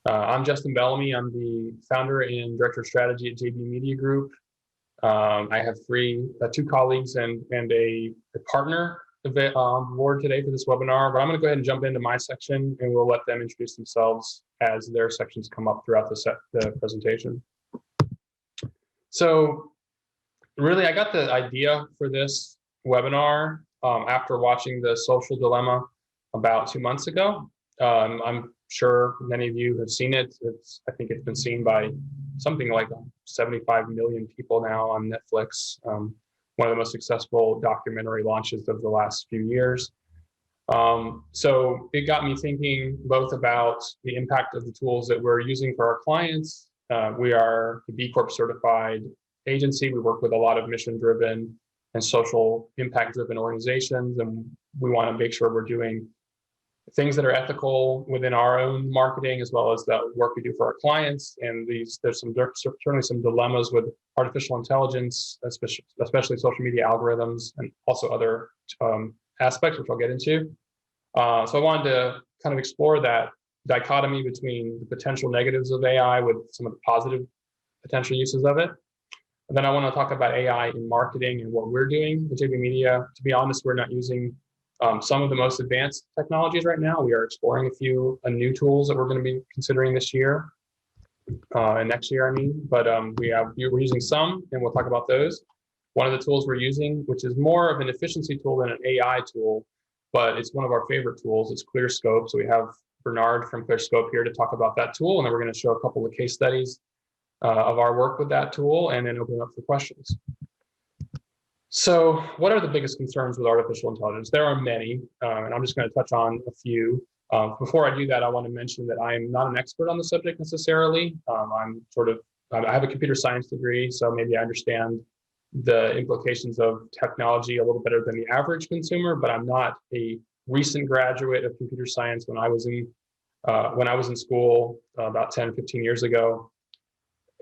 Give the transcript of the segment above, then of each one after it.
I'm Justin Bellamy. I'm the founder and director of strategy at JB Media Group. I have two colleagues and a partner on board today for this webinar, but I'm going to go ahead and jump into my section and we'll let them introduce themselves as their sections come up throughout the presentation. So really, I got the idea for this webinar after watching The Social Dilemma about 2 months ago. I'm sure many of you have seen it. I think it's been seen by something like 75 million people now on Netflix. One of the most successful documentary launches of the last few years. So it got me thinking both about the impact of the tools that we're using for our clients. We are a B Corp certified agency. We work with a lot of mission-driven and social impact-driven organizations, and we want to make sure we're doing things that are ethical within our own marketing, as well as the work we do for our clients. And there's certainly some dilemmas with artificial intelligence, especially social media algorithms, and also other aspects, which I'll get into. So I wanted to kind of explore that dichotomy between the potential negatives of AI with some of the positive potential uses of it. And then I want to talk about AI in marketing and what we're doing at JB Media. To be honest, we're not using some of the most advanced technologies right now. We are exploring a few new tools that we're going to be considering this year and next year, I mean. But we're using some, and we'll talk about those. One of the tools we're using, which is more of an efficiency tool than an AI tool, but it's one of our favorite tools, is Clearscope. So we have Bernard from Clearscope here to talk about that tool, and then we're going to show a couple of case studies of our work with that tool, and then open up for questions. So what are the biggest concerns with artificial intelligence? There are many, and I'm just going to touch on a few. Before I do that, I want to mention that I'm not an expert on the subject necessarily. I have a computer science degree, so maybe I understand the implications of technology a little better than the average consumer, but I'm not a recent graduate of computer science. When I was in school about 10, 15 years ago,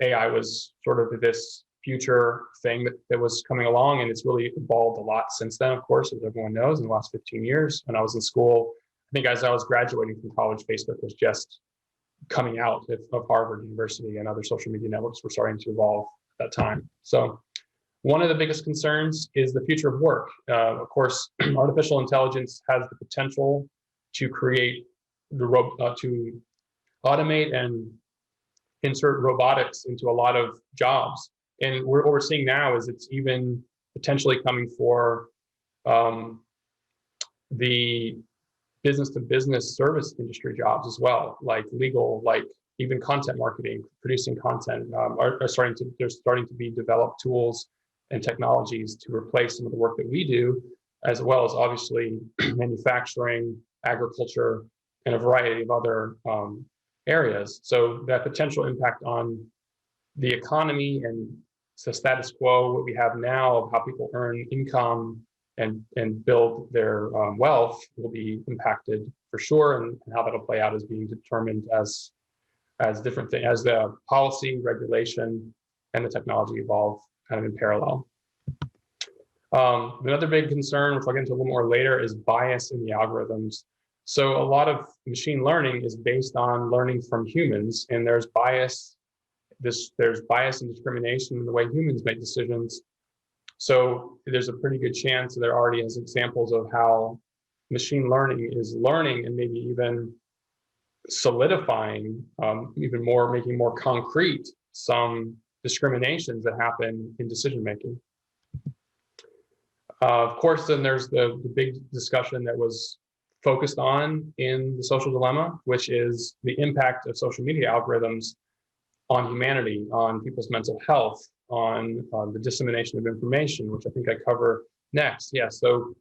AI was sort of this future thing that was coming along, and it's really evolved a lot since then, of course, as everyone knows, in the last 15 years. When I was in school, I think as I was graduating from college, Facebook was just coming out of Harvard University, and other social media networks were starting to evolve at that time. So one of the biggest concerns is the future of work. Of course, artificial intelligence has the potential to create to automate and insert robotics into a lot of jobs. And what we're seeing now is it's even potentially coming for the business-to-business service industry jobs as well, like legal, like even content marketing, producing content. There's starting to be developed tools and technologies to replace some of the work that we do, as well as obviously manufacturing, agriculture, and a variety of other areas. So that potential impact on the economy and the status quo, what we have now of how people earn income and build their wealth, will be impacted for sure, and how that'll play out is being determined as different things, as the policy, regulation, and the technology evolve kind of in parallel. Another big concern, which I'll get into a little more later, is bias in the algorithms. So a lot of machine learning is based on learning from humans, and there's bias. There's bias and discrimination in the way humans make decisions. So there's a pretty good chance that there already is examples of how machine learning is learning and maybe even solidifying, even more, making more concrete some discriminations that happen in decision making. Of course, then there's the big discussion that was focused on in The Social Dilemma, which is the impact of social media algorithms on humanity, on people's mental health, on the dissemination of information, which I think I cover next. Yeah, so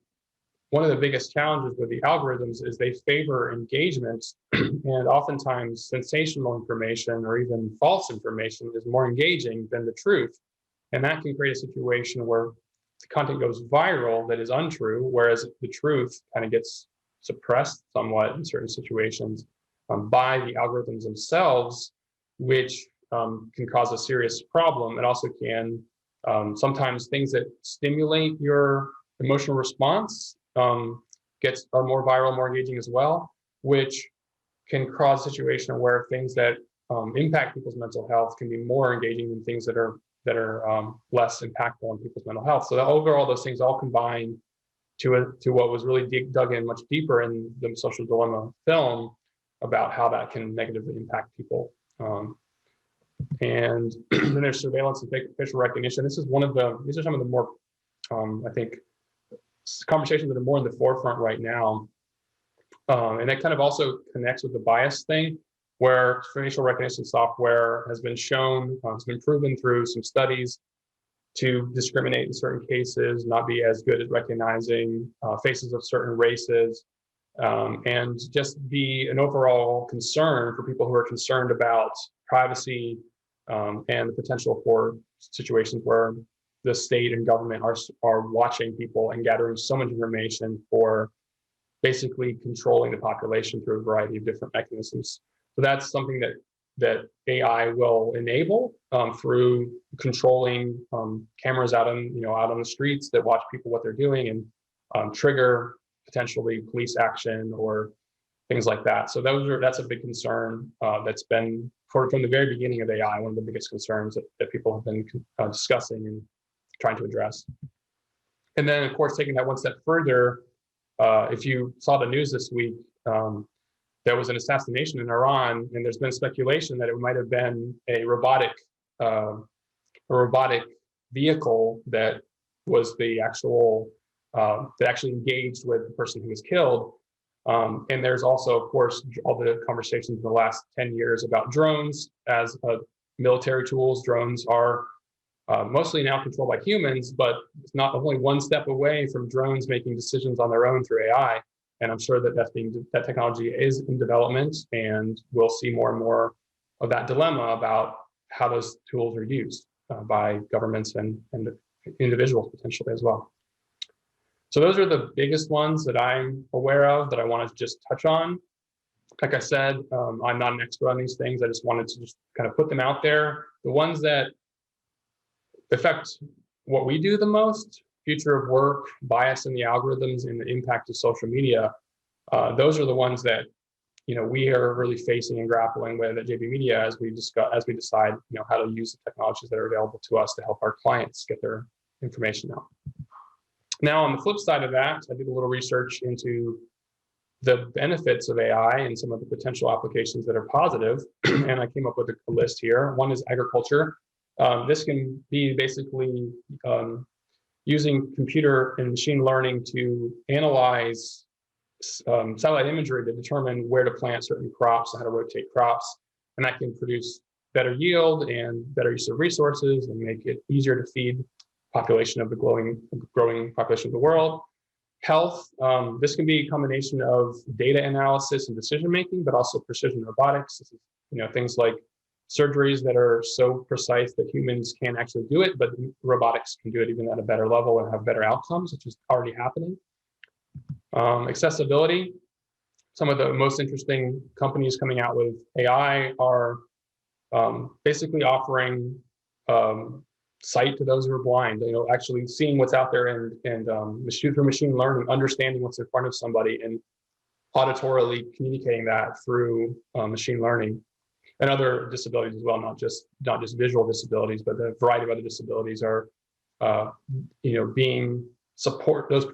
one of the biggest challenges with the algorithms is they favor engagement, and oftentimes sensational information or even false information is more engaging than the truth. And that can create a situation where the content goes viral that is untrue, whereas the truth kind of gets suppressed somewhat in certain situations by the algorithms themselves, which can cause a serious problem. It also can sometimes things that stimulate your emotional response are more viral, more engaging as well, which can cause a situation where things that impact people's mental health can be more engaging than things that are less impactful on people's mental health. So that overall, those things all combine to what was really dug in much deeper in the Social Dilemma film about how that can negatively impact people. And then there's surveillance and facial recognition. These are some of the more, I think, conversations that are more in the forefront right now. And that kind of also connects with the bias thing, where facial recognition software has been shown, it's been proven through some studies to discriminate in certain cases, not be as good at recognizing faces of certain races, and just be an overall concern for people who are concerned about privacy and the potential for situations where the state and government are watching people and gathering so much information for basically controlling the population through a variety of different mechanisms. So that's something that AI will enable through controlling cameras out on the streets that watch people what they're doing and trigger potentially police action or things like that. So that's a big concern that's been from the very beginning of AI, one of the biggest concerns that people have been discussing and trying to address. And then, of course, taking that one step further, if you saw the news this week, there was an assassination in Iran, and there's been speculation that it might have been a robotic vehicle that was the actual that actually engaged with the person who was killed. And there's also, of course, all the conversations in the last 10 years about drones as military tools. Drones are mostly now controlled by humans, but it's not only one step away from drones making decisions on their own through AI. And I'm sure that technology is in development, and we'll see more and more of that dilemma about how those tools are used by governments and individuals potentially as well. So those are the biggest ones that I'm aware of that I wanted to just touch on. Like I said, I'm not an expert on these things. I just wanted to just kind of put them out there. The ones that affect what we do the most, future of work, bias in the algorithms, and the impact of social media, those are the ones that we are really facing and grappling with at JB Media as we decide how to use the technologies that are available to us to help our clients get their information out. Now, on the flip side of that, I did a little research into the benefits of AI and some of the potential applications that are positive, and I came up with a list here. One is agriculture. This can be basically using computer and machine learning to analyze satellite imagery to determine where to plant certain crops and how to rotate crops. And that can produce better yield and better use of resources and make it easier to feed population of the growing population of the world. Health, this can be a combination of data analysis and decision making, but also precision robotics. This is, things like surgeries that are so precise that humans can't actually do it, but robotics can do it even at a better level and have better outcomes, which is already happening. Accessibility. Some of the most interesting companies coming out with AI are basically offering sight to those who are blind, actually seeing what's out there and through machine learning, understanding what's in front of somebody and auditorily communicating that through machine learning, and other disabilities as well, not just visual disabilities, but the variety of other disabilities are, those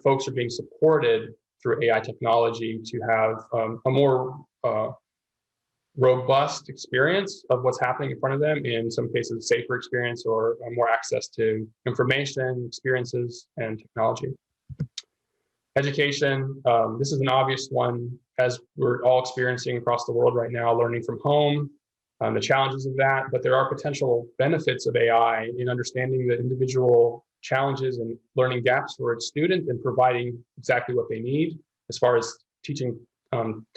folks are being supported through AI technology to have a more robust experience of what's happening in front of them, in some cases safer experience or more access to information, experiences, and technology. Education, this is an obvious one as we're all experiencing across the world right now, learning from home, the challenges of that, but there are potential benefits of AI in understanding the individual challenges and learning gaps for its student and providing exactly what they need as far as teaching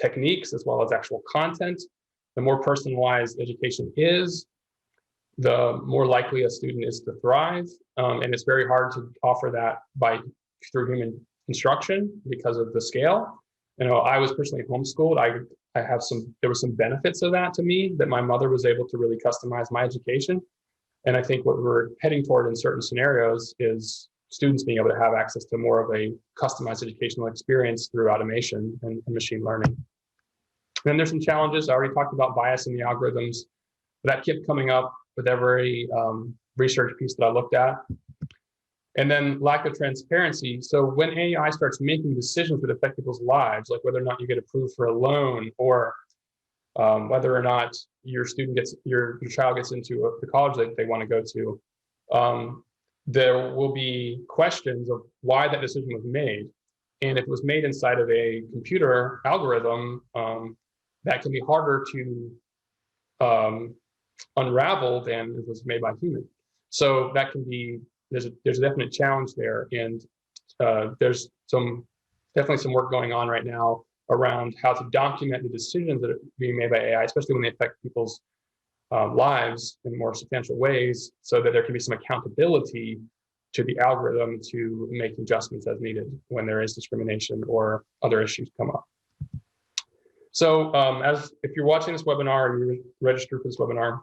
techniques as well as actual content. The more personalized education is, the more likely a student is to thrive. And it's very hard to offer that through human instruction because of the scale. I was personally homeschooled. There were some benefits of that to me, that my mother was able to really customize my education. And I think what we're heading toward in certain scenarios is students being able to have access to more of a customized educational experience through automation and machine learning. Then there's some challenges. I already talked about bias in the algorithms. That kept coming up with every research piece that I looked at. And then lack of transparency. So when AI starts making decisions that affect people's lives, like whether or not you get approved for a loan, or whether or not your child gets into the college that they want to go to, there will be questions of why that decision was made. And if it was made inside of a computer algorithm, that can be harder to unravel than if it was made by a human. So that can be, there's a definite challenge there. And there's definitely some work going on right now around how to document the decisions that are being made by AI, especially when they affect people's lives in more substantial ways, so that there can be some accountability to the algorithm to make adjustments as needed when there is discrimination or other issues come up. So if you're watching this webinar and you're registered for this webinar,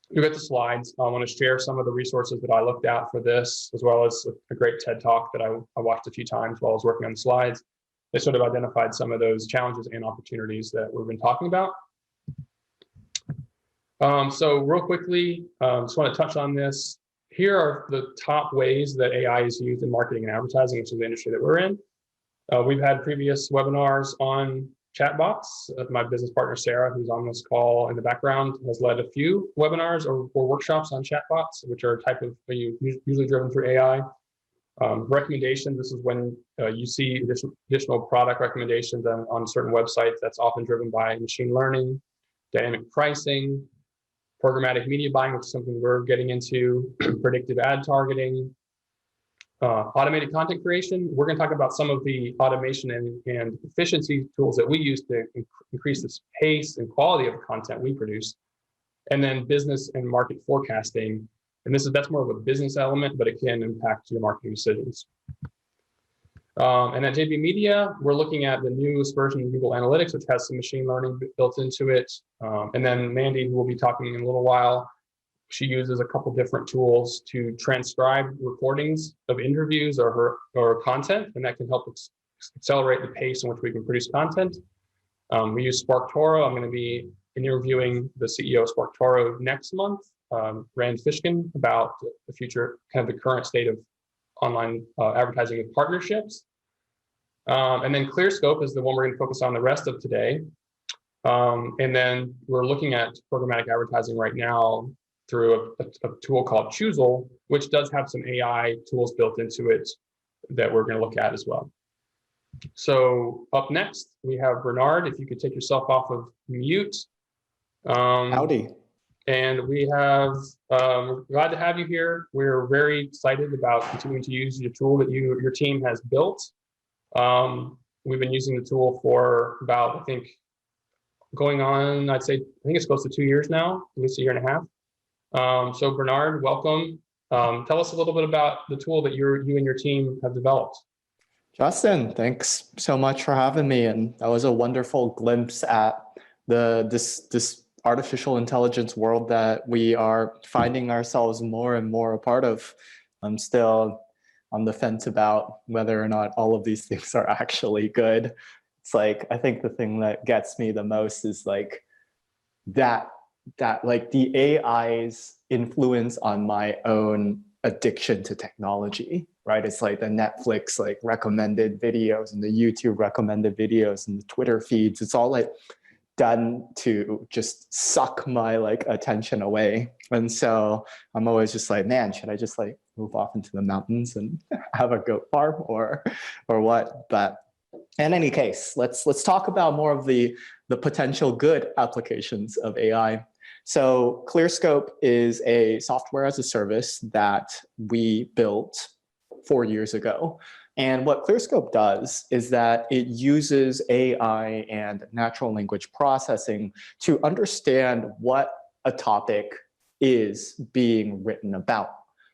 you get the slides. I want to share some of the resources that I looked at for this, as well as a great TED Talk that I watched a few times while I was working on the slides. They sort of identified some of those challenges and opportunities that we've been talking about. So real quickly, just want to touch on this. Here are the top ways that AI is used in marketing and advertising, which is the industry that we're in. We've had previous webinars on chatbots. My business partner, Sarah, who's on this call in the background, has led a few webinars or workshops on chatbots, which are a type of usually driven through AI. Recommendations, this is when you see additional product recommendations on certain websites. That's often driven by machine learning, dynamic pricing, programmatic media buying, which is something we're getting into, predictive ad targeting, automated content creation. We're going to talk about some of the automation and efficiency tools that we use to increase the pace and quality of the content we produce. And then business and market forecasting. And that's more of a business element, but it can impact your marketing decisions. And at JB Media, we're looking at the newest version of Google Analytics, which has some machine learning built into it. And then Mandy, who will be talking in a little while, she uses a couple different tools to transcribe recordings of interviews or content, and that can help accelerate the pace in which we can produce content. We use SparkToro. I'm going to be interviewing the CEO of SparkToro next month, Rand Fishkin, about the future, kind of the current state of online advertising with partnerships. And then Clearscope is the one we're going to focus on the rest of today. And then we're looking at programmatic advertising right now through a tool called Choosel, which does have some AI tools built into it that we're going to look at as well. So up next, we have Bernard. If you could take yourself off of mute. Howdy. And we have, we're glad to have you here. We're very excited about continuing to use the tool that your team has built. We've been using the tool for about, I think, going on, I think it's close to 2 years now, at least a year and a half. So Bernard, welcome. Tell us a little bit about the tool that you and your team have developed. Justin, thanks so much for having me. And that was a wonderful glimpse at this artificial intelligence world that we are finding ourselves more and more a part of. I'm still on the fence about whether or not all of these things are actually good. It's like, I think the thing that gets me the most is like that like the AI's influence on my own addiction to technology, right? It's like the Netflix like recommended videos and the YouTube recommended videos and the Twitter feeds. It's all like done to just suck my like attention away. And so I'm always just like, man, should I just like move off into the mountains and have a goat farm or what? But in any case, let's talk about more of the potential good applications of AI. So Clearscope is a software as a service that we built 4 years ago. And what Clearscope does is that it uses AI and natural language processing to understand what a topic is being written about.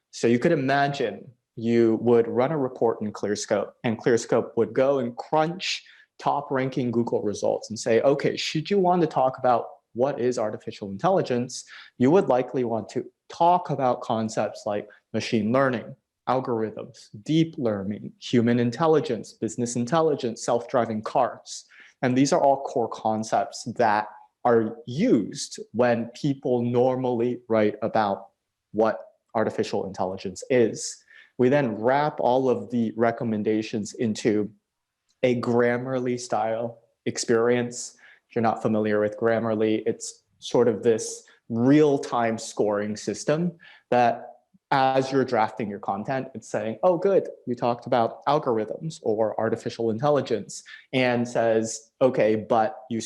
So you could imagine you would run a report in Clearscope, and Clearscope would go and crunch top-ranking Google results and say, okay, should you want to talk about what is artificial intelligence, you would likely want to talk about concepts like machine learning, algorithms, deep learning, human intelligence, business intelligence, self-driving cars. And these are all core concepts that are used when people normally write about what artificial intelligence is. We then wrap all of the recommendations into a Grammarly style experience. If you're not familiar with Grammarly, it's sort of this real-time scoring system that as you're drafting your content, it's saying, oh, good, you talked about algorithms or artificial intelligence, and says, okay, but your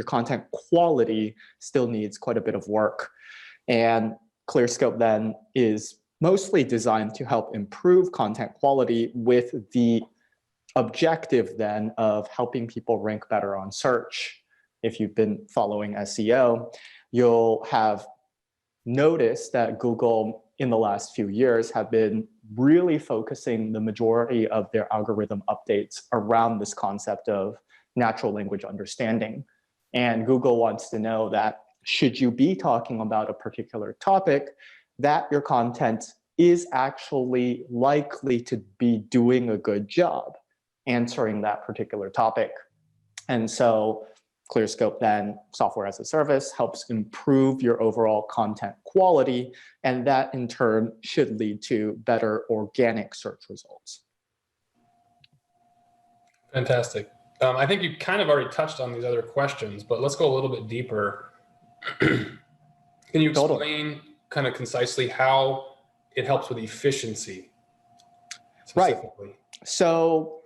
content quality still needs quite a bit of work. And Clearscope then is mostly designed to help improve content quality with the objective then of helping people rank better on search. If you've been following SEO, you'll have noticed that Google in the last few years have been really focusing the majority of their algorithm updates around this concept of natural language understanding. And Google wants to know that should you be talking about a particular topic, that your content is actually likely to be doing a good job answering that particular topic. And so Clearscope then, software as a service, helps improve your overall content quality, and that in turn should lead to better organic search results. Fantastic. I think you kind of already touched on these other questions, but let's go a little bit deeper. Can you explain kind of concisely how it helps with efficiency specifically? Right. So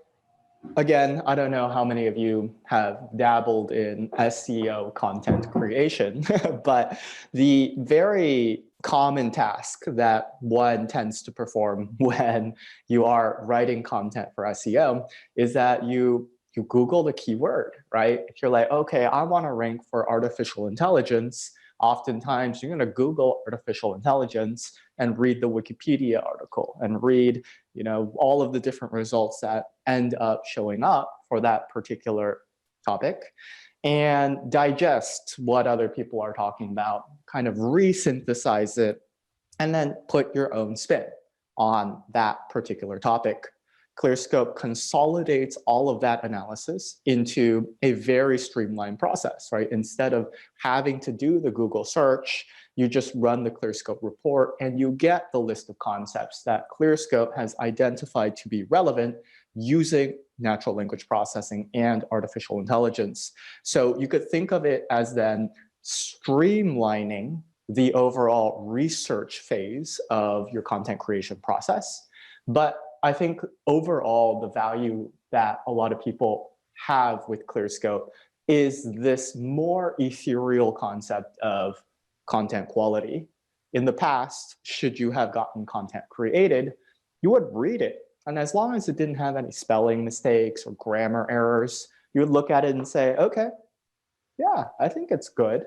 again, I don't know how many of you have dabbled in SEO content creation, but the very common task that one tends to perform when you are writing content for SEO is that you Google the keyword, right? If you're like, okay, I want to rank for artificial intelligence, oftentimes you're going to Google artificial intelligence and read the Wikipedia article and read, all of the different results that end up showing up for that particular topic and digest what other people are talking about, kind of resynthesize it, and then put your own spin on that particular topic. Clearscope consolidates all of that analysis into a very streamlined process, right? Instead of having to do the Google search, you just run the Clearscope report and you get the list of concepts that Clearscope has identified to be relevant using natural language processing and artificial intelligence. So you could think of it as then streamlining the overall research phase of your content creation process. But I think overall, the value that a lot of people have with Clearscope is this more ethereal concept of content quality. In the past, should you have gotten content created, you would read it. And as long as it didn't have any spelling mistakes or grammar errors, you would look at it and say, okay, yeah, I think it's good.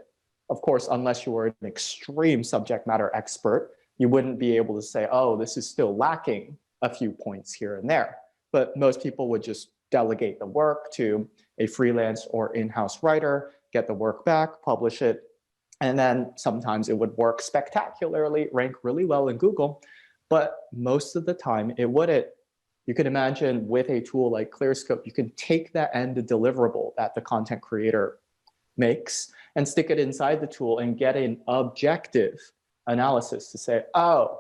Of course, unless you were an extreme subject matter expert, you wouldn't be able to say, oh, this is still lacking a few points here and there. But most people would just delegate the work to a freelance or in-house writer, get the work back, publish it, and then sometimes it would work spectacularly, rank really well in Google, but most of the time it wouldn't. You can imagine with a tool like Clearscope, you can take that end deliverable that the content creator makes and stick it inside the tool and get an objective analysis to say, oh,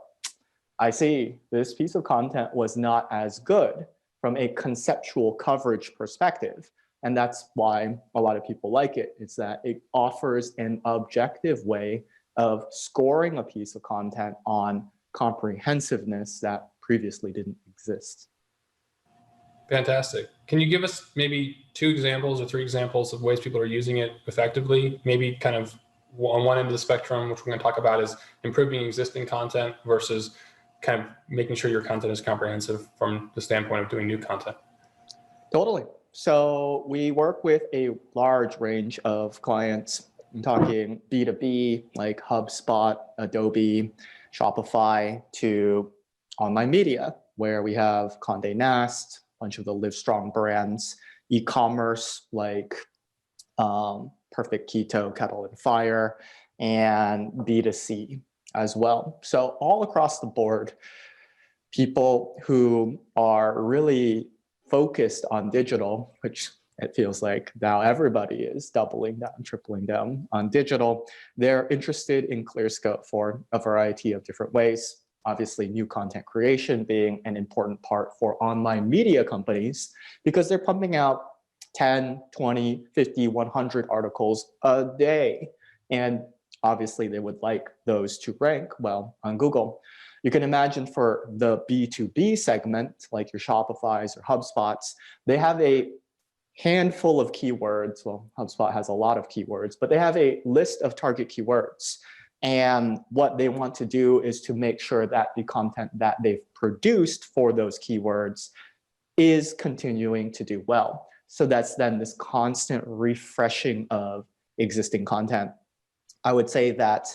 I see this piece of content was not as good from a conceptual coverage perspective. And that's why a lot of people like it. It's that it offers an objective way of scoring a piece of content on comprehensiveness that previously didn't exist. Fantastic. Can you give us maybe 2 examples or 3 examples of ways people are using it effectively? Maybe kind of on one end of the spectrum, which we're going to talk about, is improving existing content versus kind of making sure your content is comprehensive from the standpoint of doing new content. Totally. So we work with a large range of clients. I'm talking B2B, like HubSpot, Adobe, Shopify, to online media, where we have Condé Nast, a bunch of the Livestrong brands, e-commerce like Perfect Keto, Kettle and Fire, and B2C as well. So all across the board, people who are really focused on digital, which it feels like now everybody is doubling down, tripling down on digital. They're interested in Clearscope for a variety of different ways. Obviously, new content creation being an important part for online media companies because they're pumping out 10, 20, 50, 100 articles a day. And obviously, they would like those to rank well on Google. You can imagine for the B2B segment, like your Shopify's or HubSpot's, they have a handful of keywords. Well, HubSpot has a lot of keywords, but they have a list of target keywords. And what they want to do is to make sure that the content that they've produced for those keywords is continuing to do well. So that's then this constant refreshing of existing content. I would say that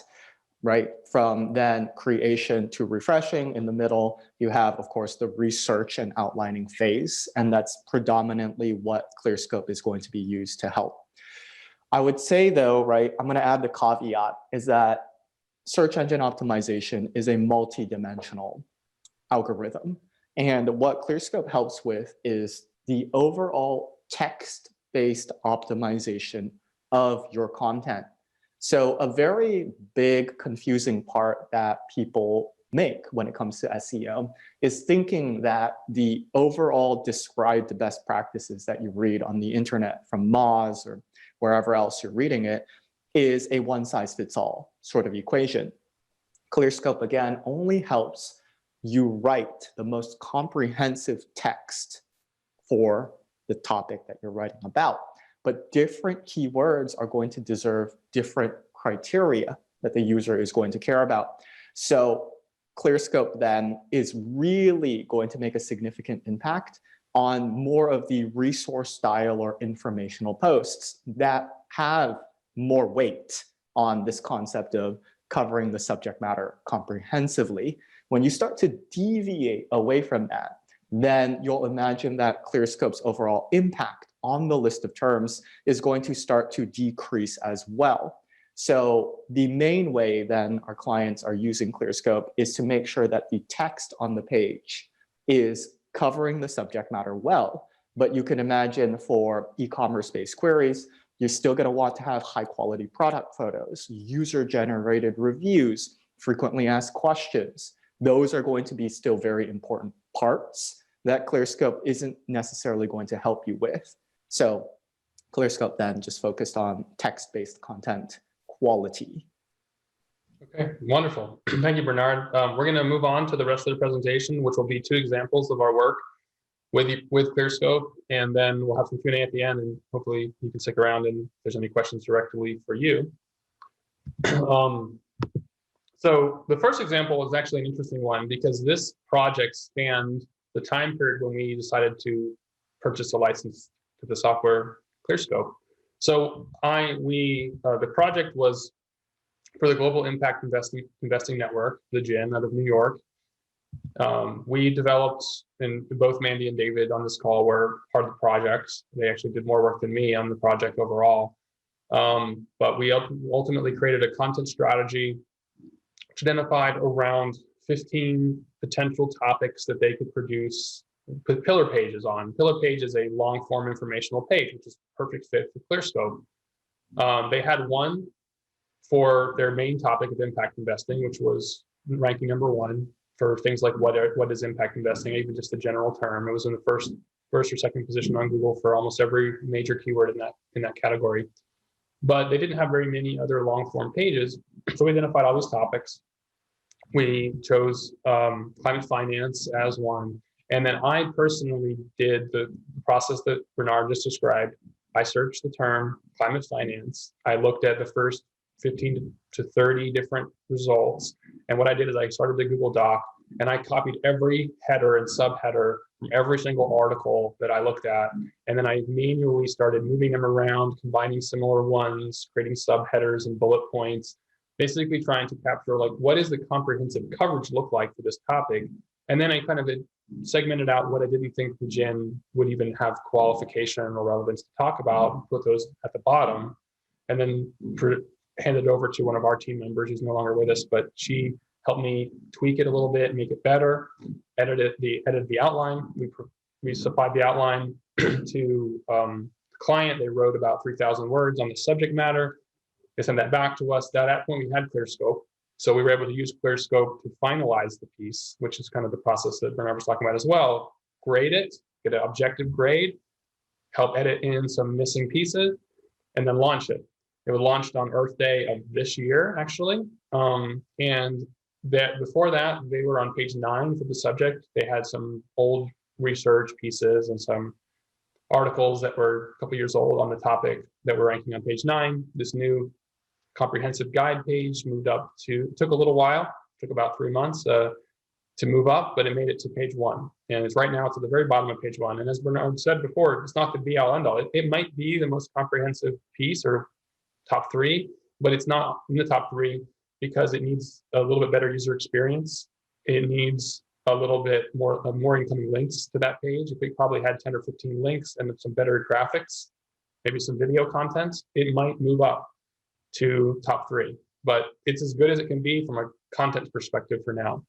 right from then creation to refreshing in the middle, you have, of course, the research and outlining phase. And that's predominantly what Clearscope is going to be used to help. I would say though, right, I'm going to add the caveat is that search engine optimization is a multi-dimensional algorithm. And what Clearscope helps with is the overall text-based optimization of your content. So a very big confusing part that people make when it comes to SEO is thinking that the overall described best practices that you read on the internet from Moz or wherever else you're reading it is a one-size-fits-all sort of equation. Clearscope, again, only helps you write the most comprehensive text for the topic that you're writing about. But different keywords are going to deserve different criteria that the user is going to care about. So Clearscope then is really going to make a significant impact on more of the resource style or informational posts that have more weight on this concept of covering the subject matter comprehensively. When you start to deviate away from that, then you'll imagine that Clearscope's overall impact on the list of terms is going to start to decrease as well. So the main way then our clients are using Clearscope is to make sure that the text on the page is covering the subject matter well. But you can imagine for e-commerce-based queries, you're still going to want to have high quality product photos, user-generated reviews, frequently asked questions. Those are going to be still very important parts that Clearscope isn't necessarily going to help you with. So Clearscope then just focused on text-based content quality. Okay, wonderful. Thank you, Bernard. We're going to move on to the rest of the presentation, which will be 2 examples of our work with Clearscope, and then we'll have some Q&A at the end, and hopefully you can stick around and if there's any questions directly for you. So the first example is actually an interesting one because this project spanned the time period when we decided to purchase a license to the software Clearscope. So the project was for the Global Impact Investing Network, the GIN out of New York. We developed, and both Mandy and David on this call were part of the project. They actually did more work than me on the project overall. But we ultimately created a content strategy which identified around 15 potential topics that they could produce, put pillar pages on. Pillar page is a long form informational page, which is a perfect fit for Clearscope. They had one for their main topic of impact investing, which was ranking #1 for things like what is impact investing, even just the general term. It was in the first or second position on Google for almost every major keyword in that category. But they didn't have very many other long form pages. So we identified all these topics. We chose climate finance as one. And then I personally did the process that Bernard just described. I searched the term climate finance. I looked at the first 15 to 30 different results. And what I did is I started the Google Doc and I copied every header and subheader from every single article that I looked at. And then I manually started moving them around, combining similar ones, creating subheaders and bullet points, basically trying to capture like, what does the comprehensive coverage look like for this topic? And then I kind of segmented out what I didn't think the GIN would even have qualification or relevance to talk about, put those at the bottom, and then handed over to one of our team members who's no longer with us, but she helped me tweak it a little bit, make it better, edit the outline. We supplied the outline to client. They wrote about 3,000 words on the subject matter. They sent that back to us. At that point, we had Clearscope. So we were able to use Clearscope to finalize the piece, which is kind of the process that Bernard was talking about as well. Grade it, get an objective grade, help edit in some missing pieces, and then launch it. It was launched on Earth Day of this year, actually. And that before that, they were on page 9 for the subject. They had some old research pieces and some articles that were a couple years old on the topic that were ranking on page 9. This new comprehensive guide page moved up to, took a little while, took about 3 months to move up, but it made it to page 1. And it's right now, it's at the very bottom of page 1. And as Bernard said before, it's not the be all end all. It might be the most comprehensive piece or top 3, but it's not in the top 3 because it needs a little bit better user experience. It needs a little bit more incoming links to that page. If we probably had 10 or 15 links and some better graphics, maybe some video content, it might move up to top 3. But it's as good as it can be from a content perspective for now.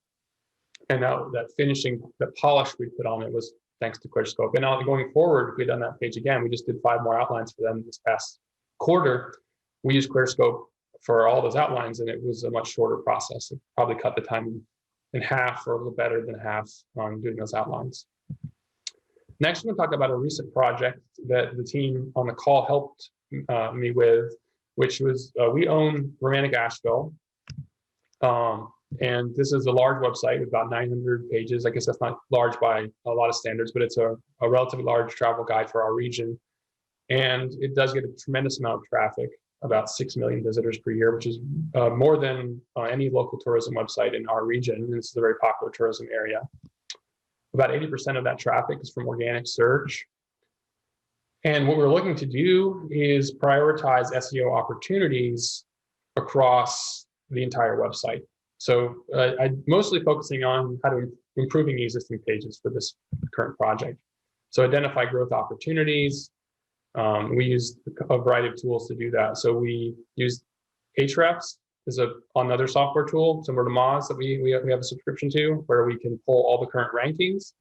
And now that finishing, the polish we put on it was thanks to Clearscope. And now going forward, if we'd done that page again, we just did 5 more outlines for them this past quarter. We used Clearscope for all those outlines, and it was a much shorter process. It probably cut the time in half or a little better than half on doing those outlines. Next, I'm going to talk about a recent project that the team on the call helped me with, which was we own Romantic Asheville. And this is a large website with about 900 pages. I guess that's not large by a lot of standards, but it's a relatively large travel guide for our region. And it does get a tremendous amount of traffic, about 6 million visitors per year, which is more than any local tourism website in our region. And this is a very popular tourism area. About 80% of that traffic is from organic search. And what we're looking to do is prioritize SEO opportunities across the entire website. So I'm mostly focusing on how to improving existing pages for this current project. So identify growth opportunities. We use a variety of tools to do that. So we use Ahrefs is another software tool similar to Moz that we have a subscription to, where we can pull all the current rankings.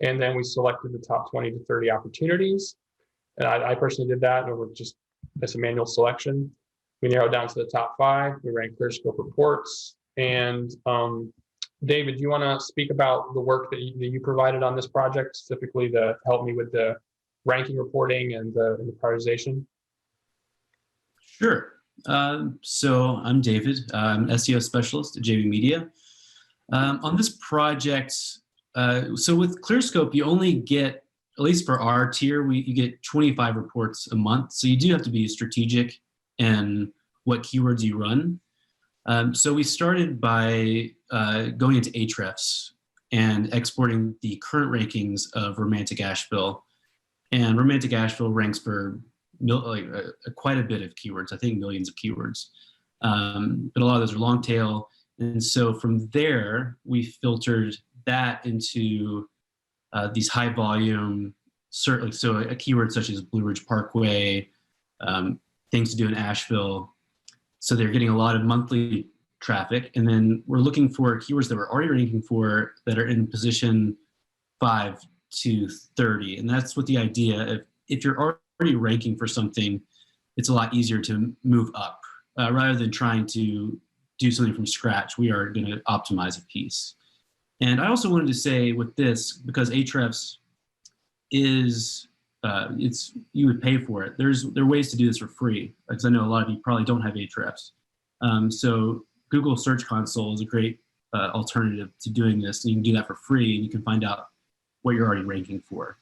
And then we selected the top 20 to 30 opportunities. And I personally did that, and we're just as a manual selection. We narrowed down to the top 5. We ran Clearscope reports. And David, do you want to speak about the work that you provided on this project, specifically to help me with the ranking reporting and the prioritization? Sure. So I'm David. I'm an SEO specialist at JV Media. On this project, so with Clearscope, you only get, at least for our tier, you get 25 reports a month. So you do have to be strategic in what keywords you run. So we started by going into Ahrefs and exporting the current rankings of Romantic Asheville. And Romantic Asheville ranks for quite a bit of keywords, I think millions of keywords. But a lot of those are long tail. And so from there, we filtered that into these high volume, certainly, so a keyword such as Blue Ridge Parkway, things to do in Asheville. So they're getting a lot of monthly traffic. And then we're looking for keywords that we're already ranking for that are in position 5 to 30. And that's what the idea, if you're already ranking for something, it's a lot easier to move up rather than trying to do something from scratch. We are going to optimize a piece. And I also wanted to say with this, because Ahrefs is, you would pay for it. There are ways to do this for free, because I know a lot of you probably don't have Ahrefs. So Google Search Console is a great alternative to doing this. And you can do that for free, and you can find out what you're already ranking for.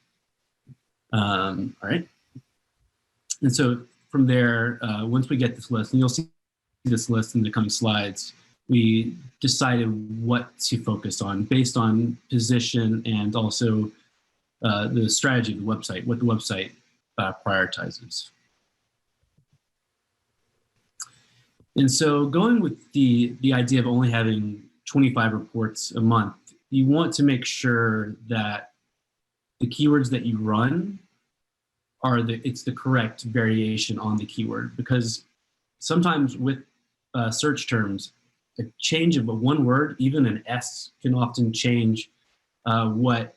All right. And so from there, once we get this list, and you'll see this list in the coming slides, we decided what to focus on based on position and also the strategy of the website, what the website prioritizes. And so going with the idea of only having 25 reports a month, you want to make sure that the keywords that you run are it's the correct variation on the keyword, because sometimes with search terms, a change of one word, even an S, can often change what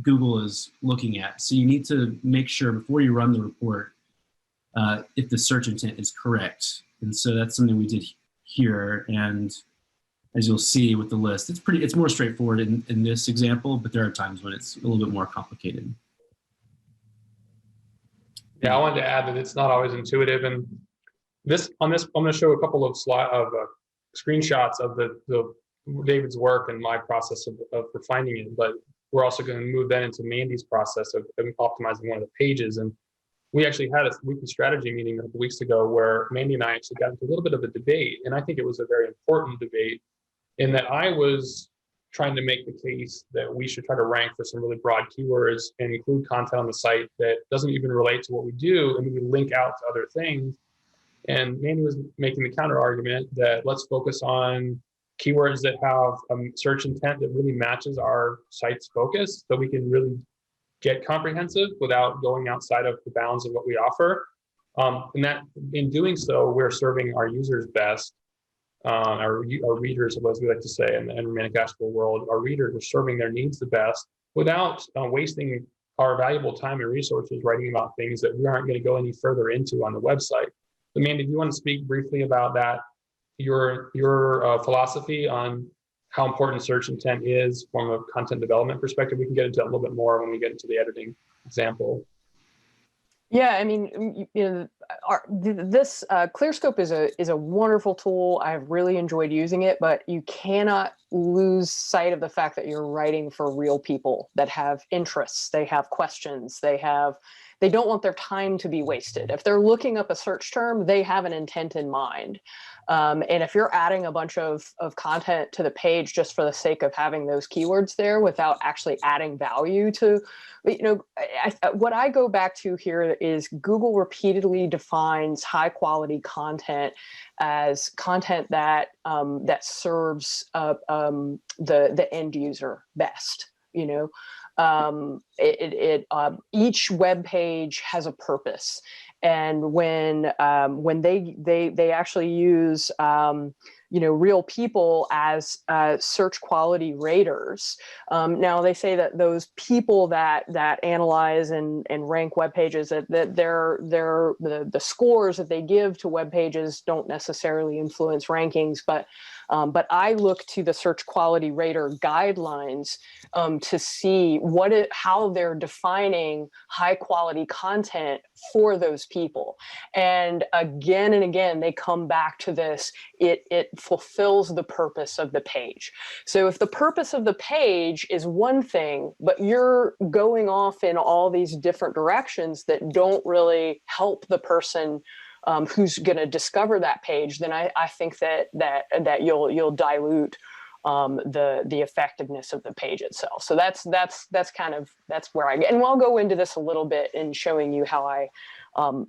Google is looking at. So you need to make sure before you run the report if the search intent is correct. And so that's something we did here. And as you'll see with the list, it's more straightforward in this example, but there are times when it's a little bit more complicated. Yeah, I wanted to add that it's not always intuitive. And I'm going to show a couple of screenshots of the David's work and my process of refining it. But we're also going to move that into Mandy's process of optimizing one of the pages. And we actually had a weekly strategy meeting a couple weeks ago where Mandy and I actually got into a little bit of a debate. And I think it was a very important debate in that I was trying to make the case that we should try to rank for some really broad keywords and include content on the site that doesn't even relate to what we do, and we link out to other things. And Mandy was making the counter argument that let's focus on keywords that have a search intent that really matches our site's focus, so we can really get comprehensive without going outside of the bounds of what we offer. And that in doing so, we're serving our users best. Our readers, as we like to say in the romantic Asheville world, our readers are serving their needs the best without wasting our valuable time and resources writing about things that we aren't going to go any further into on the website. So, Mandy, do you want to speak briefly about that, your philosophy on how important search intent is from a content development perspective? We can get into that a little bit more when we get into the editing example. Yeah, I mean, this Clearscope is a wonderful tool. I've really enjoyed using it, but you cannot lose sight of the fact that you're writing for real people that have interests, they have questions, they don't want their time to be wasted. If they're looking up a search term, they have an intent in mind. And if you're adding a bunch of content to the page just for the sake of having those keywords there without actually adding value to, what I go back to here is Google repeatedly defines high quality content as content that that serves the end user best. Each web page has a purpose, and when they actually use real people as search quality raters. Now they say that those people that analyze and rank web pages, that the scores that they give to web pages don't necessarily influence rankings, but I look to the search quality rater guidelines to see how they're defining high quality content for those people. And again, they come back to this. It fulfills the purpose of the page. So if the purpose of the page is one thing, but you're going off in all these different directions that don't really help the person who's going to discover that page, then I think that you'll dilute the effectiveness of the page itself. So that's where I get, and I'll go into this a little bit in showing you how I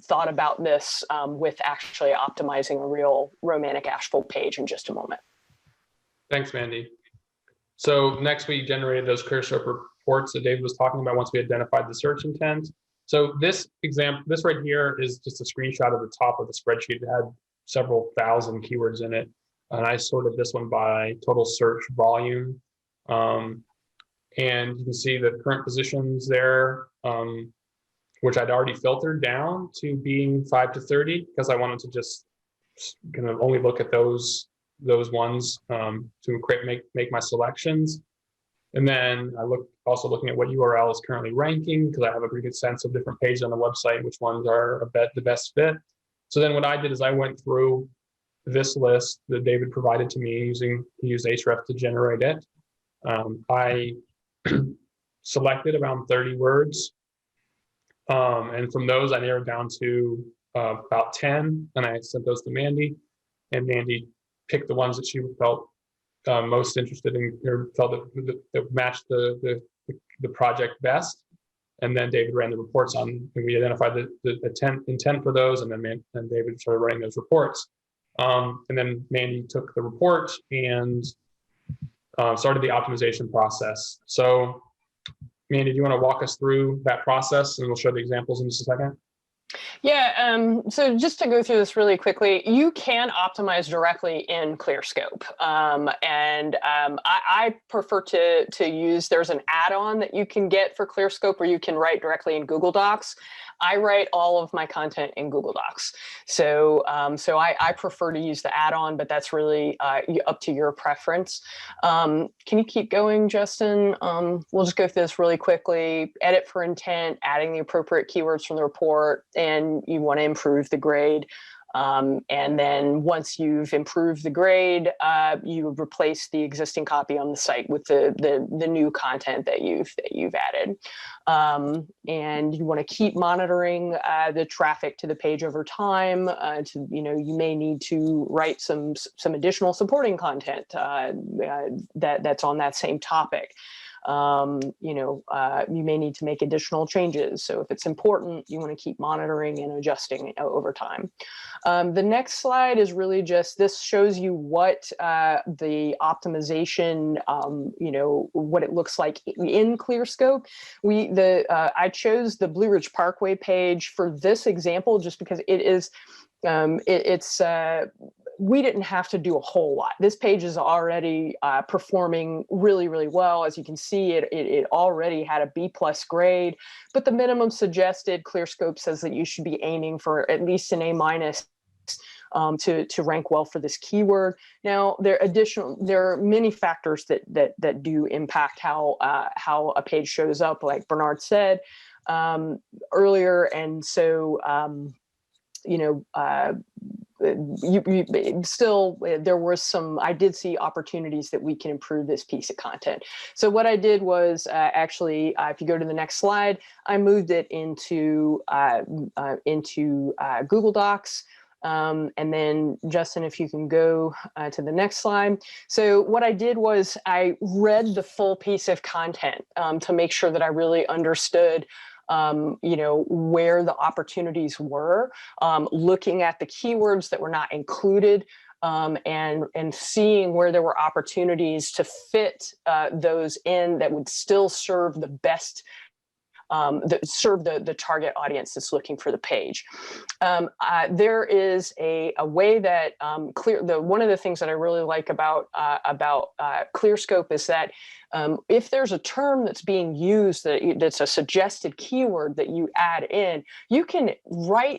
thought about this with actually optimizing a real romantic Asheville page in just a moment. Thanks, Mandy. So next we generated those Clearscope reports that David was talking about once we identified the search intent. So this right here is just a screenshot of the top of the spreadsheet. It had several thousand keywords in it. And I sorted this one by total search volume. And you can see the current positions there, which I'd already filtered down to being 5 to 30 because I wanted to just kind of only look at those ones to make my selections. And then I also looking at what URL is currently ranking because I have a pretty good sense of different pages on the website, which ones are the best fit. So then what I did is I went through this list that David provided to me he used Ahrefs to generate it. I selected around 30 words. And from those, I narrowed down to about 10, and I sent those to Mandy. And Mandy picked the ones that she felt most interested in, or felt that matched the project best. And then David ran the reports on, and we identified the intent for those, and then David started writing those reports. And then Mandy took the report and started the optimization process. So Mandy, do you want to walk us through that process, and we'll show the examples in just a second? Yeah, so just to go through this really quickly, you can optimize directly in Clearscope. I prefer to use, there's an add-on that you can get for Clearscope where you can write directly in Google Docs. I write all of my content in Google Docs. So I prefer to use the add-on, but that's really up to your preference. Can you keep going, Justin? We'll just go through this really quickly. Edit for intent, adding the appropriate keywords from the report, and you want to improve the grade. And then once you've improved the grade, you replace the existing copy on the site with the new content that you've added. And you want to keep monitoring the traffic to the page over time. You may need to write some additional supporting content that's on that same topic. You may need to make additional changes. So if it's important, you want to keep monitoring and adjusting over time. The next slide is really just, this shows you what the optimization, what it looks like in Clearscope. I chose the Blue Ridge Parkway page for this example, just because it is, we didn't have to do a whole lot. This page is already performing really, really well. As you can see, it already had a B+ grade, but the minimum suggested, Clearscope says that you should be aiming for at least an A- to rank well for this keyword. Now, there are many factors that do impact how a page shows up, like Bernard said earlier, and so there were I did see opportunities that we can improve this piece of content. So what I did was if you go to the next slide, I moved it into Google Docs. And then Justin, if you can go to the next slide. So what I did was I read the full piece of content to make sure that I really understood where the opportunities were, looking at the keywords that were not included, and seeing where there were opportunities to fit those in that would still serve the best, serve the target audience that's looking for the page. There is a way that one of the things that I really like about Clearscope is that if there's a term that's being used that's a suggested keyword that you add in, you can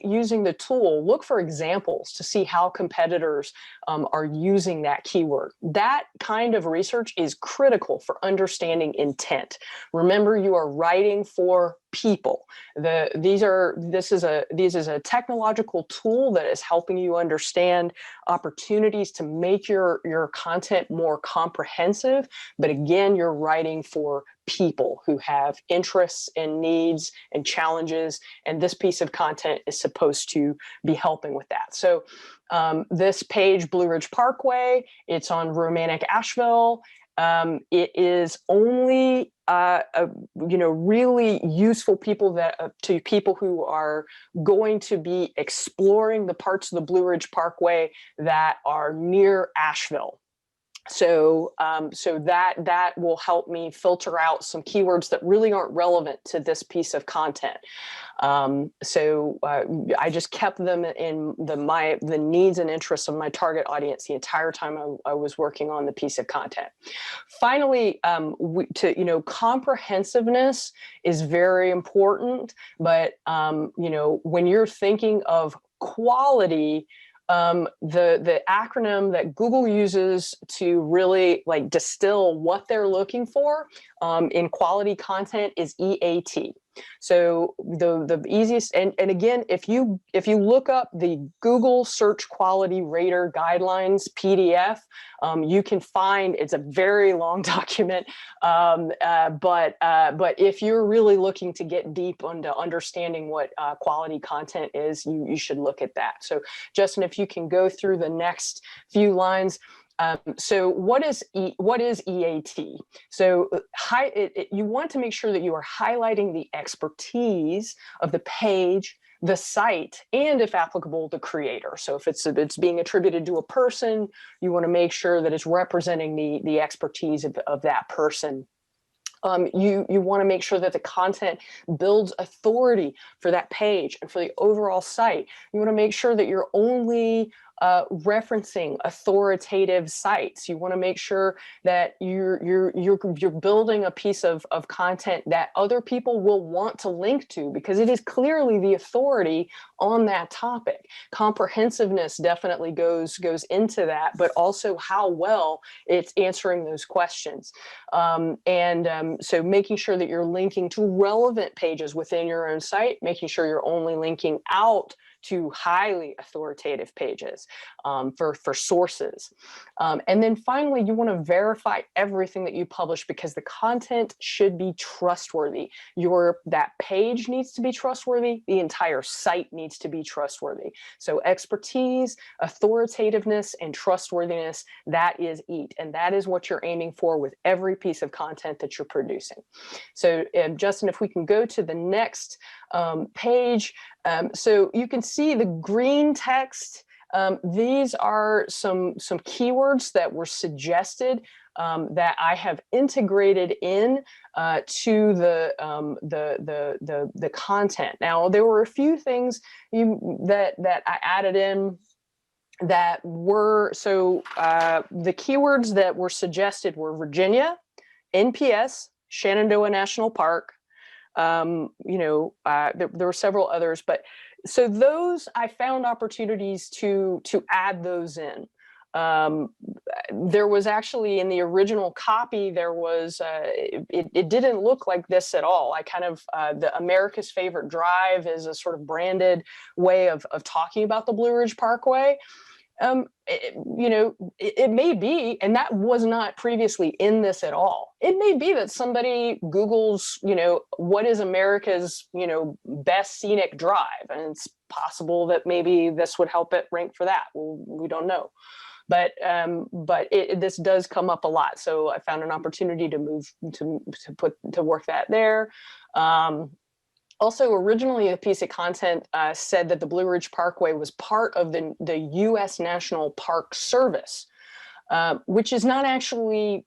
using the tool, look for examples to see how competitors are using that keyword. That kind of research is critical for understanding intent. Remember, you are writing for people. This is a technological tool that is helping you understand opportunities to make your content more comprehensive. But again, you're writing for people who have interests and needs and challenges, and this piece of content is supposed to be helping with that. So this page, Blue Ridge Parkway, it's on Romantic Asheville. It is only really useful to people who are going to be exploring the parts of the Blue Ridge Parkway that are near Asheville. So that will help me filter out some keywords that really aren't relevant to this piece of content. I just kept them in the needs and interests of my target audience the entire time I was working on the piece of content. Finally, comprehensiveness is very important, but when you're thinking of quality, the acronym that Google uses to really distill what they're looking for in quality content is EAT. So the easiest, and again, if you look up the Google Search Quality Rater Guidelines PDF, you can find, it's a very long document, but if you're really looking to get deep into understanding what quality content is, you should look at that. So Justin, if you can go through the next few lines. So what is EAT? So you want to make sure that you are highlighting the expertise of the page, the site, and if applicable, the creator. So if it's being attributed to a person, you want to make sure that it's representing the expertise of that person. You want to make sure that the content builds authority for that page and for the overall site. You want to make sure that you're only referencing authoritative sites. You want to make sure that you're building a piece of content that other people will want to link to, because it is clearly the authority on that topic. Comprehensiveness definitely goes into that, but also how well it's answering those questions. So making sure that you're linking to relevant pages within your own site, making sure you're only linking out to highly authoritative pages for sources. And then finally, you want to verify everything that you publish, because the content should be trustworthy. That page needs to be trustworthy. The entire site needs to be trustworthy. So expertise, authoritativeness, and trustworthiness, that is EAT. And that is what you're aiming for with every piece of content that you're producing. So Justin, if we can go to the next page. So you can see the green text. These are some keywords that were suggested that I have integrated in to the content. Now, there were a few things that I added in that were, the keywords that were suggested were Virginia, NPS, Shenandoah National Park. There were several others, but so those, I found opportunities to add those in. There was actually, in the original copy, there was, it didn't look like this at all. I kind of, the America's Favorite Drive is a sort of branded way of talking about the Blue Ridge Parkway. It may be, and that was not previously in this at all. It may be that somebody Googles, what is America's, best scenic drive, and it's possible that maybe this would help it rank for that. Well, we don't know, but this does come up a lot. So I found an opportunity to move to work that there. Also, originally, the piece of content said that the Blue Ridge Parkway was part of the U.S. National Park Service, which is not actually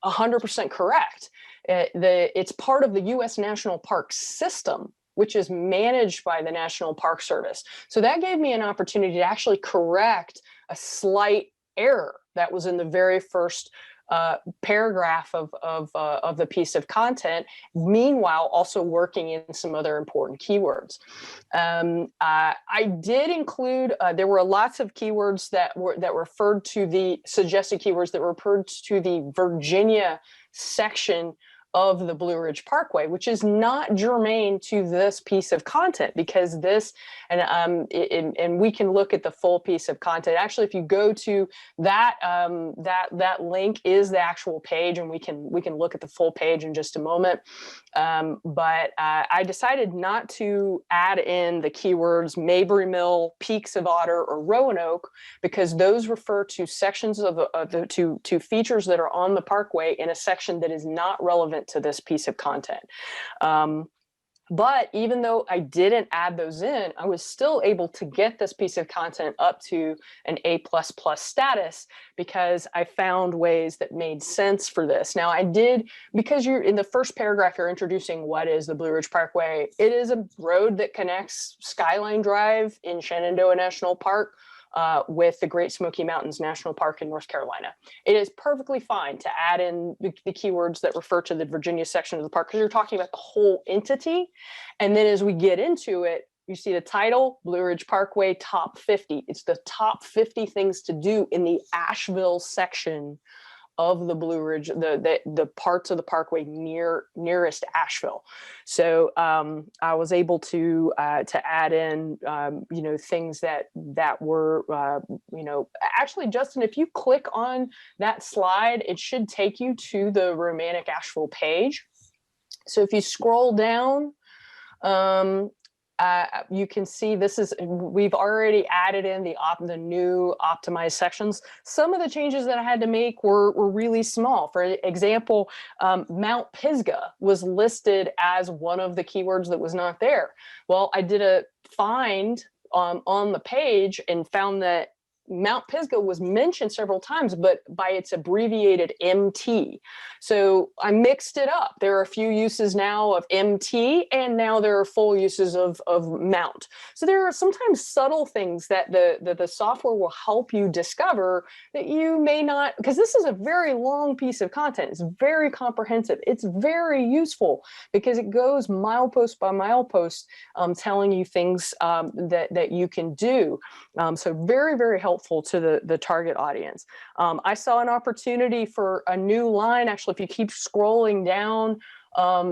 100% correct. It's part of the U.S. National Park System, which is managed by the National Park Service. So that gave me an opportunity to actually correct a slight error that was in the very first paragraph of the piece of content, meanwhile also working in some other important keywords. I did include, there were lots of keywords that referred to the suggested keywords that referred to the Virginia section of the Blue Ridge Parkway, which is not germane to this piece of content, because this, and we can look at the full piece of content. Actually, if you go to that, that link is the actual page, and we can look at the full page in just a moment. But I decided not to add in the keywords Mabry Mill, Peaks of Otter, or Roanoke, because those refer to sections of to features that are on the parkway in a section that is not relevant to this piece of content. But even though I didn't add those in, I was still able to get this piece of content up to an A++ status, because I found ways that made sense for this. Now, I did, because you're in the first paragraph, you're introducing what is the Blue Ridge Parkway. It is a road that connects Skyline Drive in Shenandoah National Park with the Great Smoky Mountains National Park in North Carolina. It is perfectly fine to add in the keywords that refer to the Virginia section of the park, because you're talking about the whole entity. And then as we get into it, you see the title, Blue Ridge Parkway Top 50. It's the top 50 things to do in the Asheville section of the Blue Ridge, the parts of the parkway nearest Asheville. So I was able to add in things that were actually, Justin, if you click on that slide, it should take you to the Romantic Asheville page. So if you scroll down, you can see we've already added in the new optimized sections. Some of the changes that I had to make were really small. For example, Mount Pisgah was listed as one of the keywords that was not there. Well, I did a find on the page and found that Mount Pisgah was mentioned several times, but by its abbreviated MT. So I mixed it up. There are a few uses now of MT, and now there are full uses of Mount. So there are sometimes subtle things that the software will help you discover that you may not, because this is a very long piece of content. It's very comprehensive. It's very useful because it goes milepost by milepost, telling you things that you can do. So very, very helpful to the target audience. I saw an opportunity for a new line. Actually, if you keep scrolling down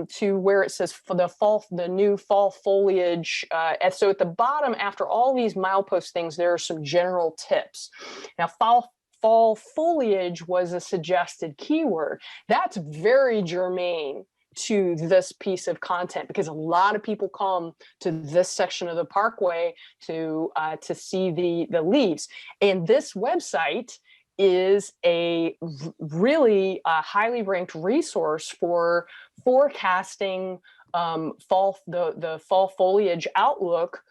to where it says for the new fall foliage. And so at the bottom, after all these milepost things, there are some general tips. Now, fall foliage was a suggested keyword. That's very germane to this piece of content because a lot of people come to this section of the parkway to see the leaves. And this website is a really highly ranked resource for forecasting the fall foliage outlook.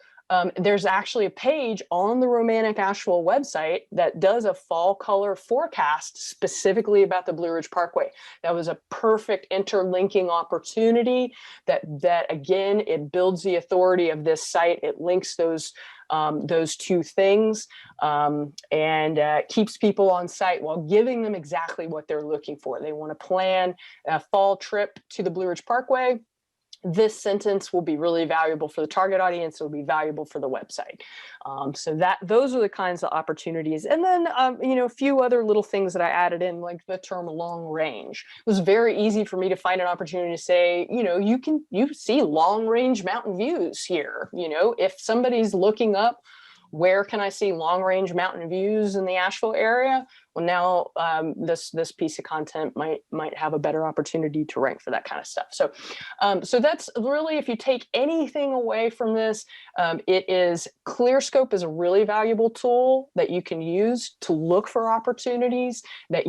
There's actually a page on the Romantic Asheville website that does a fall color forecast specifically about the Blue Ridge Parkway. That was a perfect interlinking opportunity that again, it builds the authority of this site. It links those two things and keeps people on site while giving them exactly what they're looking for. They want to plan a fall trip to the Blue Ridge Parkway. This sentence will be really valuable for the target audience. It will be valuable for the website. So those are the kinds of opportunities. And then, a few other little things that I added in, like the term long range. It was very easy for me to find an opportunity to say, you see long range mountain views here. If somebody's looking up, where can I see long range mountain views in the Asheville area? Well, now this piece of content might have a better opportunity to rank for that kind of stuff. So that's really, if you take anything away from this, it is Clearscope is a really valuable tool that you can use to look for opportunities that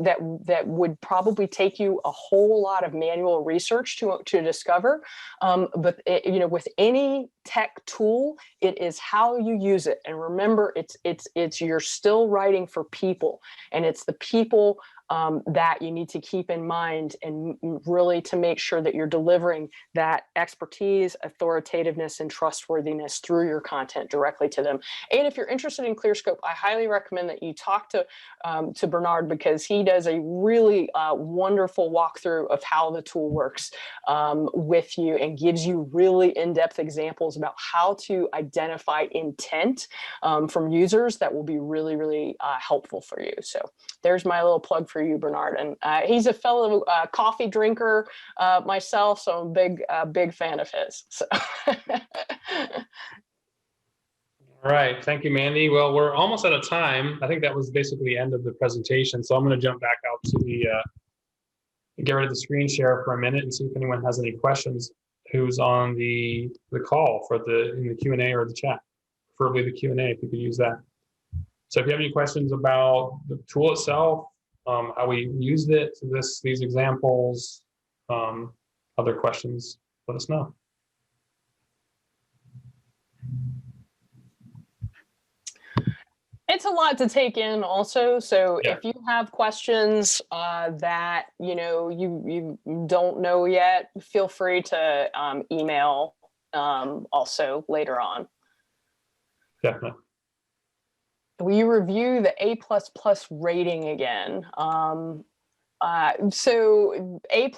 that would probably take you a whole lot of manual research to discover. But with any tech tool, it is how you use it. And remember, it's you're still writing for people, and it's the people that you need to keep in mind, and really to make sure that you're delivering that expertise, authoritativeness, and trustworthiness through your content directly to them. And if you're interested in Clearscope, I highly recommend that you talk to Bernard, because he does a really wonderful walkthrough of how the tool works with you, and gives you really in-depth examples about how to identify intent from users that will be really, really helpful for you. So there's my little plug for you, Bernard. And he's a fellow coffee drinker myself, so I'm a big fan of his. So. All right, thank you, Mandy. Well, we're almost out of time. I think that was basically the end of the presentation. So I'm going to jump back out to get rid of the screen share for a minute and see if anyone has any questions. Who's on the call in the Q&A or the chat? Preferably the Q&A, if you could use that. So if you have any questions about the tool itself, how we used it, these examples, other questions, let us know. It's a lot to take in also. So Yeah. if you have questions that you don't know yet, feel free to email also later on. Definitely. Will you review the A++ rating again? So A++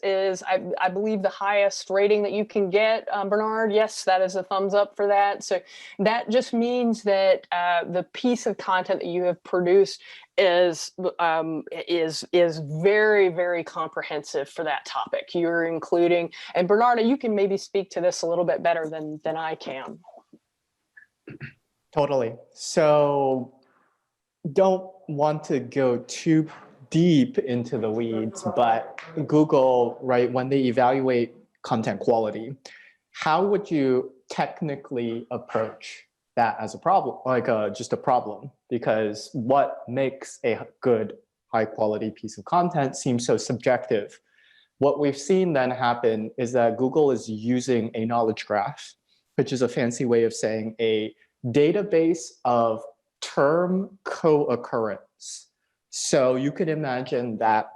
is, I believe, the highest rating that you can get, Bernard. Yes, that is a thumbs up for that. So that just means that the piece of content that you have produced is very, very comprehensive for that topic. You're including, and Bernarda, you can maybe speak to this a little bit better than I can. Totally. So don't want to go too deep into the weeds, but Google, right, when they evaluate content quality, how would you technically approach that as a problem, like just a problem? Because what makes a good, high quality piece of content seems so subjective. What we've seen then happen is that Google is using a knowledge graph, which is a fancy way of saying a database of term co-occurrence. So you could imagine that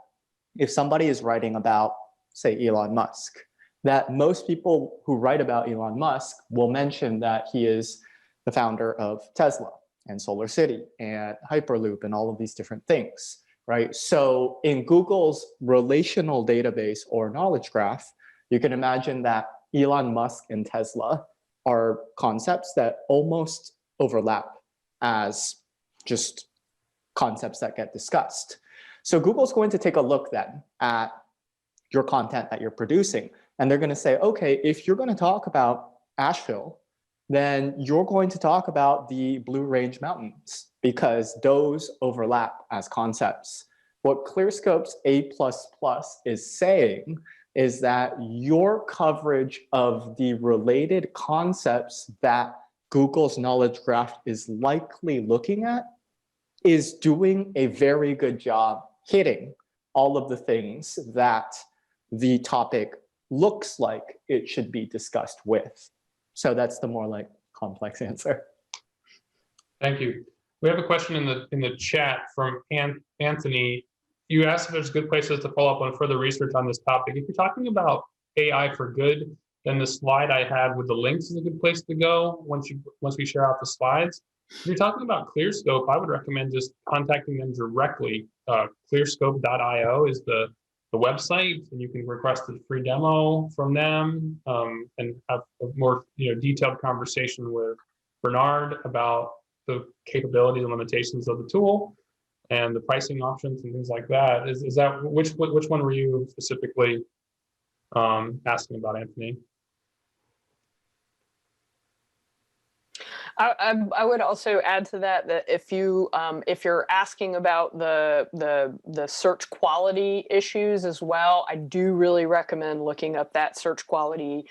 if somebody is writing about, say, Elon Musk, that most people who write about Elon Musk will mention that he is the founder of Tesla and Solar City and Hyperloop and all of these different things, right? So in Google's relational database or knowledge graph, you can imagine that Elon Musk and Tesla are concepts that almost overlap as just concepts that get discussed. So Google's going to take a look then at your content that you're producing, and they're going to say, okay, if you're going to talk about Asheville, then you're going to talk about the Blue Range Mountains because those overlap as concepts. What Clearscope's A++ is saying is that your coverage of the related concepts that Google's knowledge graph is likely looking at is doing a very good job hitting all of the things that the topic looks like it should be discussed with. So that's the more like complex answer. Thank you. We have a question in the chat from Anthony. You asked if there's good places to follow up on further research on this topic. If you're talking about AI for good, then the slide I had with the links is a good place to go once we share out the slides. If you're talking about Clearscope, I would recommend just contacting them directly. Clearscope.io is the website, and you can request a free demo from them and have a more detailed conversation with Bernard about the capabilities and limitations of the tool and the pricing options and things like that. Is that which one were you specifically asking about, Anthony? I would also add to that if you're asking about the search quality issues as well, I do really recommend looking up that search quality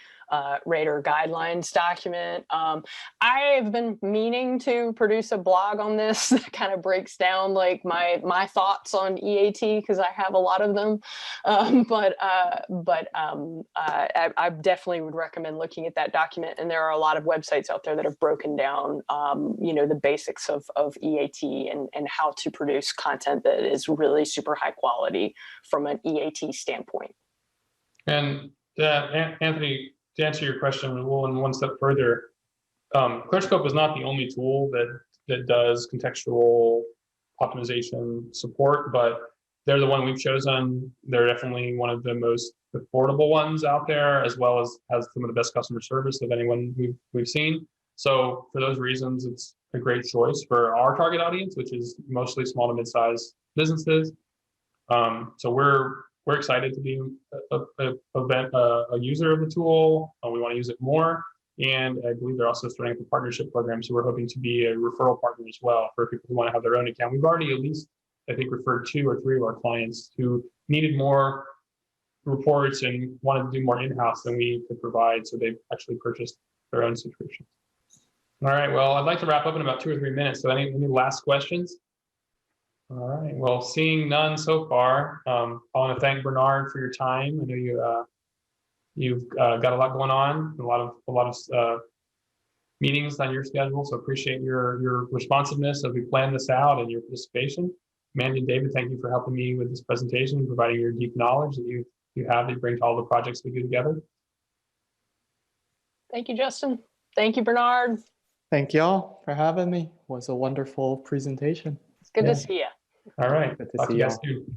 Radar guidelines document. I've been meaning to produce a blog on this that kind of breaks down like my thoughts on EAT because I have a lot of them. I definitely would recommend looking at that document. And there are a lot of websites out there that have broken down, the basics of EAT and how to produce content that is really super high quality from an EAT standpoint. And Anthony, to answer your question, we'll in one step further. Clearscope is not the only tool that does contextual optimization support, but they're the one we've chosen. They're definitely one of the most affordable ones out there, as well as has some of the best customer service of anyone we've seen. So for those reasons, it's a great choice for our target audience, which is mostly small to mid-sized businesses. So we're excited to be a user of the tool. We want to use it more. And I believe they're also starting up a partnership program. So we're hoping to be a referral partner as well for people who want to have their own account. We've already at least, I think, referred 2 or 3 of our clients who needed more reports and wanted to do more in-house than we could provide. So they've actually purchased their own subscription. All right, well, I'd like to wrap up in about 2 or 3 minutes. So any last questions? All right. Well, seeing none so far, I want to thank Bernard for your time. I know you've got a lot going on, a lot of meetings on your schedule. So appreciate your responsiveness as we plan this out and your participation. Mandy and David, thank you for helping me with this presentation and providing your deep knowledge that you have that you bring to all the projects we do together. Thank you, Justin. Thank you, Bernard. Thank y'all for having me. It was a wonderful presentation. It's good to see you. All right. Good to Talk see to you guys y'all. soon.